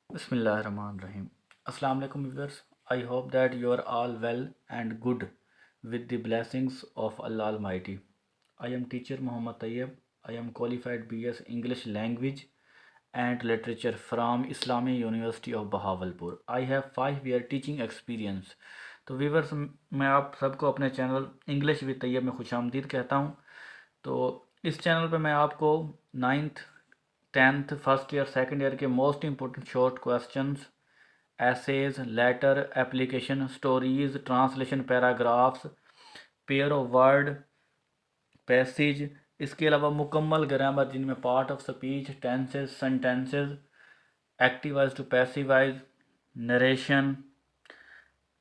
Bismillahirrahmanirrahim. Assalamu alaikum viewers. I hope that you are all well and good with the blessings of Allah Almighty. I am teacher Muhammad Tayyib. I am qualified BS English Language and Literature from Islamic University of Bahawalpur. I have 5 year teaching experience. तो viewers, मैं आप सबको अपने channel English with Tayyab में खुशामदीद कहता हूँ। तो इस चैनल पे मैं आपको 9th 10th first year second year के most important short questions, essays, letter, application, stories, translation, paragraphs, pair of word, passage, इसके अलावा मुकम्मल ग्रामर जिनमें part of speech, tenses, sentences, activise to passivise, narration,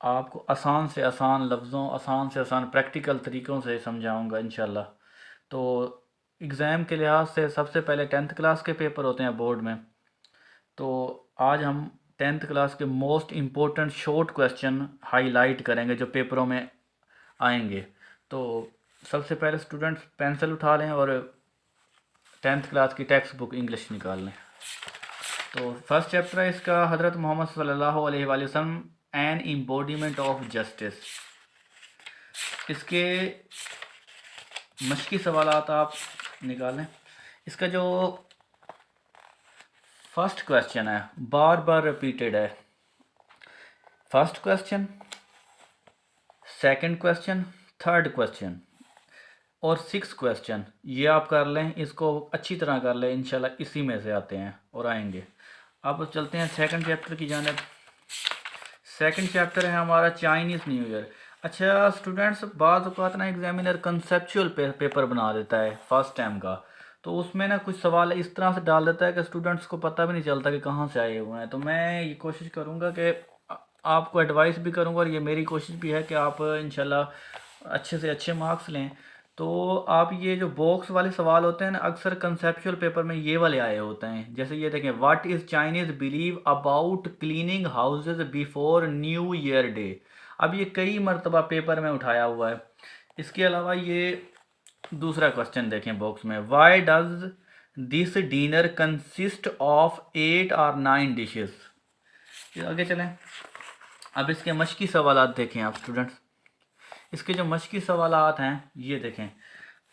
आपको आसान से आसान लफ्ज़ों, आसान से आसान प्रैक्टिकल तरीक़ों से समझाऊंगा इंशाल्लाह। तो एग्ज़ाम के लिहाज से सबसे पहले 10th क्लास के पेपर होते हैं बोर्ड में। तो आज हम 10th क्लास के most important short question highlight करेंगे जो पेपरों में आएंगे। तो सबसे पहले स्टूडेंट्स पेंसिल उठा लें और 10th क्लास की टेक्स्ट बुक इंग्लिश निकाल लें। तो फर्स्ट चैप्टर है इसका हज़रत मोहम्मद सल्लल्लाहु अलैहि वसल्लम एन एम्बॉडीमेंट ऑफ जस्टिस। इसके मशकी सवालात आप निकालें। इसका जो फर्स्ट क्वेश्चन है बार बार रिपीटेड है। First question, second question, third question और 6th क्वेश्चन ये आप कर लें, इसको अच्छी तरह कर लें, इंशाल्लाह इसी में से आते हैं और आएंगे। अब चलते हैं सेकंड चैप्टर की जानिब। सेकंड चैप्टर है हमारा चाइनीज़ न्यू ईयर। अच्छा स्टूडेंट्स, बाज़ औक़ात ना एग्जामिनर कंसेप्चुअल पेपर बना देता है फर्स्ट टाइम का, तो उसमें ना कुछ सवाल इस तरह से डाल देता है कि स्टूडेंट्स को पता भी नहीं चलता कि कहाँ से आए हुए हैं। तो मैं ये कोशिश करूँगा कि आपको एडवाइस भी करूँगा और ये मेरी कोशिश भी है कि आप इंशाल्लाह अच्छे से अच्छे मार्क्स लें। तो आप ये जो बॉक्स वाले सवाल होते हैं ना, अक्सर कंसेप्चुअल पेपर में ये वाले आए होते हैं। जैसे ये देखें, what is Chinese believe about cleaning houses before new year day. अब ये कई मरतबा पेपर में उठाया हुआ है। इसके अलावा ये दूसरा क्वेश्चन देखें बॉक्स में, why does this dinner consist of 8 और 9 डिशेस। आगे चलें। अब इसके मशकी सवालात देखें आप स्टूडेंट्स। इसके जो मशकी सवालात हैं ये देखें,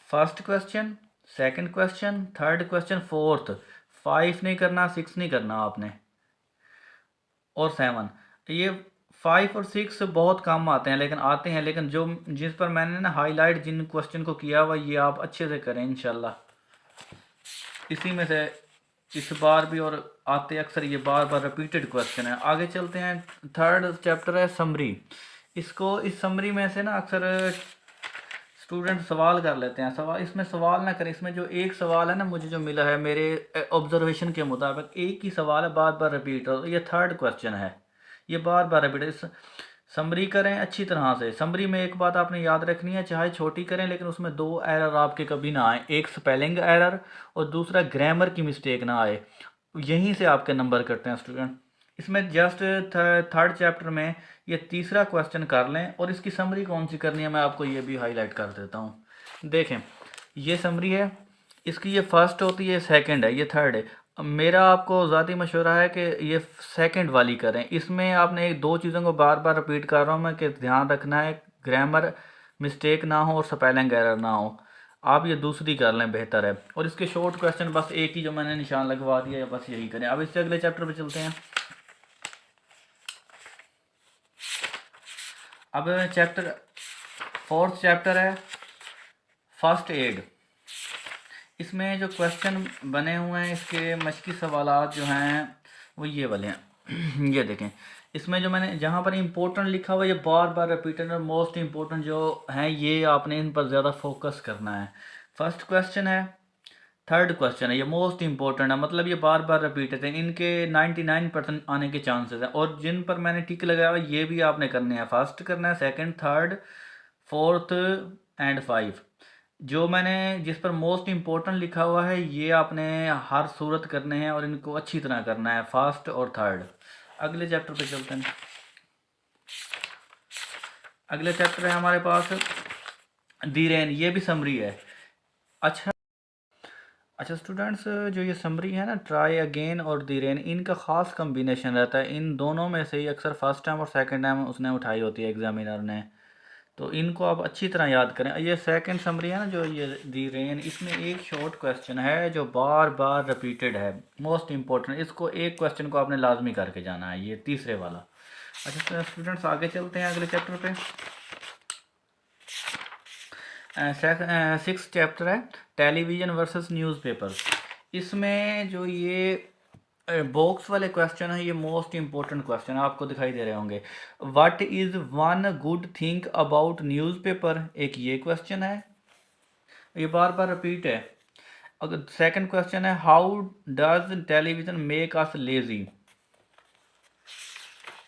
first question, second question, third question, fourth, 5 नहीं करना, 6 नहीं करना आपने, और 7। ये 5 और 6 बहुत कम आते हैं, लेकिन आते हैं, लेकिन जो जिस पर मैंने ना हाईलाइट जिन क्वेश्चन को किया हुआ ये आप अच्छे से करें इंशाल्लाह। इसी में से इस बार भी और आते अक्सर ये बार बार रिपीटेड क्वेश्चन है। आगे चलते हैं। थर्ड चैप्टर है समरी। इसको इस समरी में से ना अक्सर स्टूडेंट सवाल कर लेते हैं। सवाल इसमें सवाल ना करें, इसमें जो एक सवाल है ना मुझे जो मिला है मेरे ऑब्जर्वेशन के मुताबिक एक ही सवाल है, बार बार रिपीट हो। ये थर्ड क्वेश्चन है, ये बार बार रिपीट। इस समरी करें अच्छी तरह से। समरी में एक बात आपने याद रखनी है, चाहे छोटी करें लेकिन उसमें 2 एरर आपके कभी ना आए, एक स्पेलिंग एरर और दूसरा ग्रामर की मिस्टेक ना आए। यहीं से आपके नंबर कटते हैं स्टूडेंट। इसमें जस्ट थर्ड चैप्टर में ये तीसरा क्वेश्चन कर लें और इसकी समरी कौन सी करनी है मैं आपको ये भी हाईलाइट कर देता हूँ। देखें ये समरी है, इसकी ये फर्स्ट होती है, सेकंड है, ये थर्ड है। अब मेरा आपको ज़ाती मशवरा है कि ये सेकंड वाली करें। इसमें आपने एक दो चीज़ों को बार बार रिपीट कर रहा हूँ मैं कि ध्यान रखना है ग्रामर मिस्टेक ना हो और स्पेलिंग एरर ना हो। आप ये दूसरी कर लें, बेहतर है। और इसके शॉर्ट क्वेश्चन बस एक ही जो मैंने निशान लगवा दिया है, बस यही करें। अब इससे अगले चैप्टर पे चलते हैं। अब चैप्टर फोर्थ चैप्टर है फर्स्ट एड। इसमें जो क्वेश्चन बने हुए हैं इसके मशकी सवालात जो हैं वो ये वाले हैं। ये देखें, इसमें जो मैंने जहाँ पर इम्पोर्टेंट लिखा हुआ ये बार बार रिपीटेड और मोस्ट इम्पोर्टेंट जो हैं ये आपने इन पर ज़्यादा फोकस करना है। फर्स्ट क्वेश्चन है, थर्ड क्वेश्चन है, ये मोस्ट इंपॉर्टेंट है, मतलब ये बार बार रिपीटेड है, इनके 99% आने के चांसेस हैं। और जिन पर मैंने टिक लगाया हुआ ये भी आपने करने हैं। फर्स्ट करना है, सेकंड, थर्ड, फोर्थ एंड 5। जो मैंने जिस पर मोस्ट इम्पोर्टेंट लिखा हुआ है ये आपने हर सूरत करने हैं और इनको अच्छी तरह करना है, फर्स्ट और थर्ड। अगले चैप्टर पे चलते हैं। अगले चैप्टर है हमारे पास दी रेन, ये भी समरी है। अच्छा अच्छा स्टूडेंट्स, जो ये समरी है ना, ट्राई अगेन और द रेन, इनका ख़ास कम्बिनेशन रहता है। इन दोनों में से ही अक्सर फर्स्ट टाइम और सेकंड टाइम उसने उठाई होती है एग्जामिनर ने। तो इनको आप अच्छी तरह याद करें। ये सेकंड समरी है ना, जो ये दी रेन, इसमें एक शॉर्ट क्वेश्चन है जो बार बार रिपीटेड है, मोस्ट इंपॉर्टेंट। इसको एक क्वेश्चन को आपने लाजमी करके जाना है, ये तीसरे वाला। अच्छा स्टूडेंट्स, आगे चलते हैं अगले चैप्टर पे। सिक्स चैप्टर है टेलीविज़न वर्सेस न्यूज़पेपर। इसमें जो ये बॉक्स वाले क्वेश्चन है, ये मोस्ट इंपॉर्टेंट क्वेश्चन है, आपको दिखाई दे रहे होंगे। What is one good thing about newspaper, एक ये क्वेश्चन है, ये बार बार रिपीट है। अगर सेकंड क्वेश्चन है how does television make us lazy.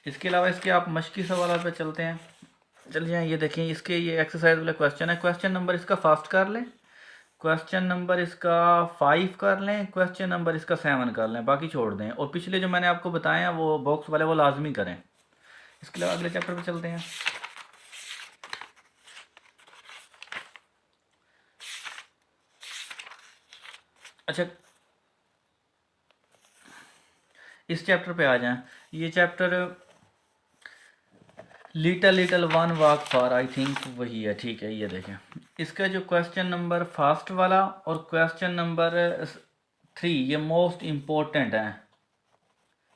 इसके अलावा इसके आप मश्की सवाल पे चलते हैं। चलिए ये देखिए, इसके ये एक्सरसाइज वाले क्वेश्चन है। क्वेश्चन नंबर इसका फर्स्ट कर लें, क्वेश्चन नंबर इसका 5 कर लें, क्वेश्चन नंबर इसका 7 कर लें, बाकी छोड़ दें। और पिछले जो मैंने आपको बताए हैं वो बॉक्स वाले वो लाजमी करें। इसके अलावा अगले चैप्टर पे चलते हैं। अच्छा, इस चैप्टर पे आ जाएं। ये chapter little little one walk for, I think वही है, ठीक है। ये देखें, इसका जो क्वेश्चन नंबर फर्स्ट वाला और क्वेश्चन नंबर 3 ये मोस्ट इम्पोर्टेंट है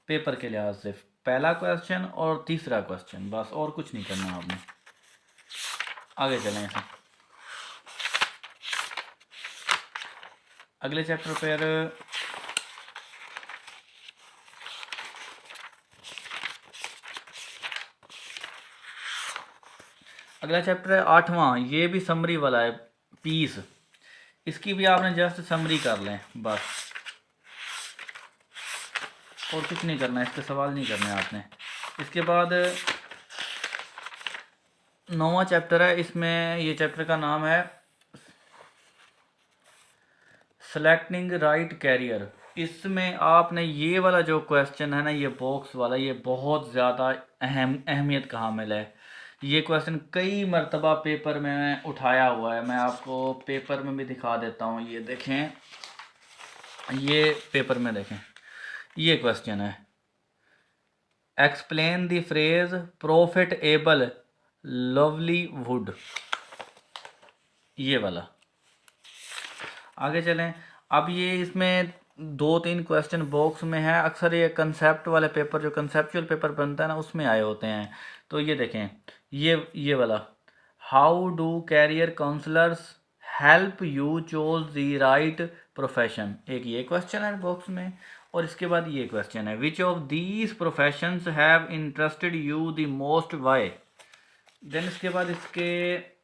पेपर के लिहाज से। पहला क्वेश्चन और तीसरा क्वेश्चन, बस और कुछ नहीं करना आपने। आगे चलें ऐसे अगले चैप्टर पर। अगला चैप्टर है 8वां, ये भी समरी वाला है, पीस। इसकी भी आपने जस्ट समरी कर लें बस, और कुछ नहीं करना है, इसके सवाल नहीं करने आपने। इसके बाद 9वां चैप्टर है, इसमें ये चैप्टर का नाम है सेलेक्टिंग राइट कैरियर। इसमें आपने ये वाला जो क्वेश्चन है ना, ये बॉक्स वाला, ये बहुत ज़्यादा अहमियत का हामिल है। ये क्वेश्चन कई मरतबा पेपर में उठाया हुआ है, मैं आपको पेपर में भी दिखा देता हूँ। ये देखें, ये पेपर में देखें, ये क्वेश्चन है एक्सप्लेन द फ्रेज प्रॉफिटेबल लवलीवुड, ये वाला। आगे चलें। अब ये इसमें 2-3 क्वेश्चन बॉक्स में है, अक्सर ये कंसेप्ट वाले पेपर, जो कंसेप्चुअल पेपर बनता है ना, उसमें आए होते हैं। तो ये देखें, ये वाला, how do career counsellors help you choose the right profession, एक ये क्वेश्चन है बॉक्स में। और इसके बाद ये क्वेश्चन है which of these professions have interested you the most, why. Then इसके बाद इसके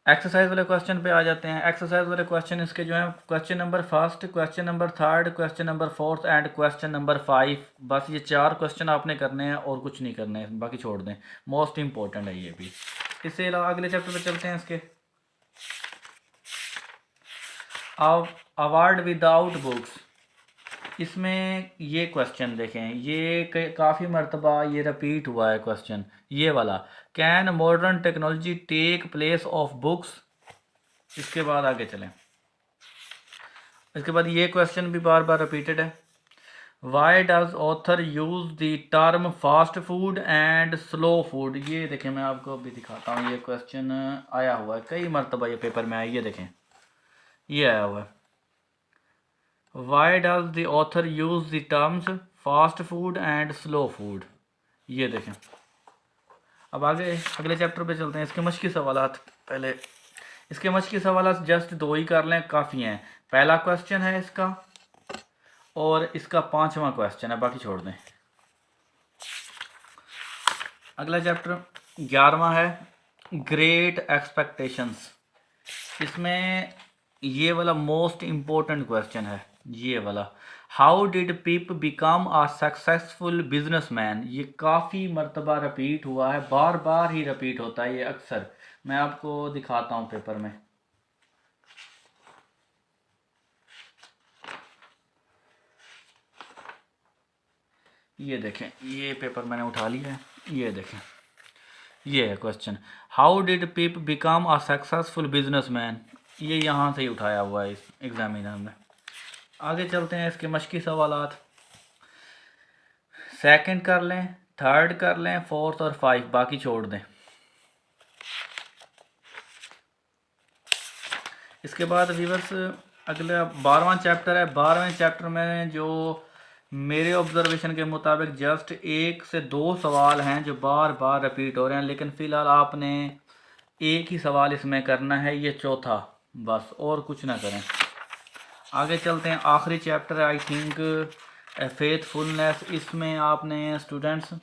एक्सरसाइज वाले क्वेश्चन पे आ जाते हैं। एक्सरसाइज वाले क्वेश्चन इसके जो हैं, question number first, question number third, question number fourth and question number 5। बस ये 4 क्वेश्चन आपने करने हैं और कुछ नहीं करने हैं, बाकी छोड़ दें, मोस्ट इंपॉर्टेंट है ये भी। इससे अलावा अगले चैप्टर पे चलते हैं। इसके अवार्ड विदाउट बुक्स, इसमें ये क्वेश्चन देखें, ये काफ़ी मरतबा ये रिपीट हुआ है क्वेश्चन, ये वाला, can modern technology tech place of books. इसके बाद आगे चलें। इसके बाद ये क्वेश्चन भी बार बार रिपीटेड है, why does author use the term fast food and slow food. ये देखें, मैं आपको अभी दिखाता हूँ, ये क्वेश्चन आया हुआ है कई मरतबा, ये पेपर में आया, ये देखें, ये आया हुआ है, why does the author use the terms fast food and slow food. ये देखें। अब आगे अगले चैप्टर पे चलते हैं। इसके मश्की सवालात, पहले इसके मश्की सवालात जस्ट 2 ही कर लें, काफ़ी हैं। पहला क्वेश्चन है इसका और इसका 5वां क्वेश्चन है, बाकी छोड़ दें। अगला चैप्टर 11वां है ग्रेट एक्सपेक्टेशंस। इसमें ये वाला मोस्ट इम्पोर्टेंट क्वेश्चन है, ये वाला, how did pip become a successful businessman. ये काफ़ी मरतबा रिपीट हुआ है, बार बार ही रिपीट होता है ये अक्सर। मैं आपको दिखाता हूँ पेपर में, ये देखें, ये पेपर मैंने उठा लिया है, ये देखें, ये है question, how did pip become a successful businessman. ये यहाँ से ही उठाया हुआ है इस एग्जामिनर में। आगे चलते हैं, इसके मश्की सवालात सेकंड कर लें, थर्ड कर लें, फोर्थ और 5 बाकी छोड़ दें। इसके बाद व्यूअर्स अगला 12वां चैप्टर है। 12वें चैप्टर में जो मेरे ऑब्जर्वेशन के मुताबिक जस्ट 1 से 2 सवाल हैं जो बार बार रिपीट हो रहे हैं, लेकिन फ़िलहाल आपने एक ही सवाल इसमें करना है, ये चौथा, बस और कुछ ना करें। आगे चलते हैं, आखिरी चैप्टर है आई थिंक फेथफुलनेस। इसमें आपने स्टूडेंट्स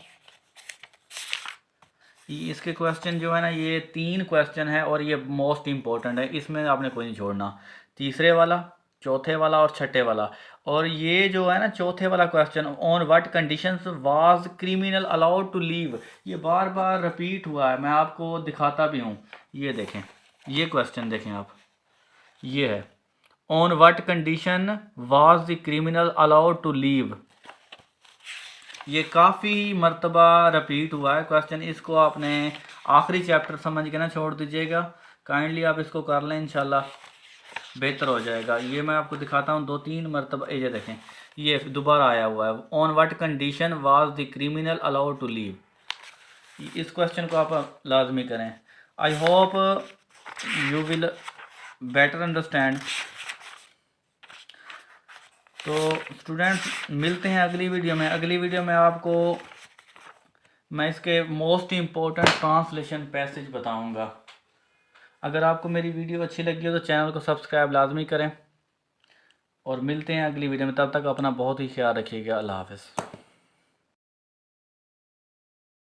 इसके क्वेश्चन जो है ना, ये 3 क्वेश्चन है और ये मोस्ट इम्पोर्टेंट है, इसमें आपने कोई नहीं छोड़ना। तीसरे वाला, चौथे वाला और छठे वाला। और ये जो है ना चौथे वाला question, on what conditions was criminal allowed to leave, ये बार बार रिपीट हुआ है, मैं आपको दिखाता भी हूँ। ये देखें, ये क्वेश्चन देखें आप, ये है on what condition was the criminal allowed to leave. ये काफ़ी मर्तबा रिपीट हुआ है क्वेश्चन, इसको आपने आखिरी चैप्टर समझ के ना छोड़ दीजिएगा। काइंडली आप इसको कर लें, इंशाल्लाह बेहतर हो जाएगा। ये मैं आपको दिखाता हूँ 2-3 मरतबा। ये देखें, ये दोबारा आया हुआ है, on what condition was the criminal allowed to leave. इस क्वेश्चन को आप लाजमी करें। I hope you will better understand. तो स्टूडेंट्स मिलते हैं अगली वीडियो में। अगली वीडियो में आपको मैं इसके मोस्ट इम्पोर्टेंट ट्रांसलेशन पैसेज बताऊंगा। अगर आपको मेरी वीडियो अच्छी लगी हो तो चैनल को सब्सक्राइब लाजमी करें, और मिलते हैं अगली वीडियो में। तब तक अपना बहुत ही ख्याल रखिएगा। अल्लाह हाफ़िज़।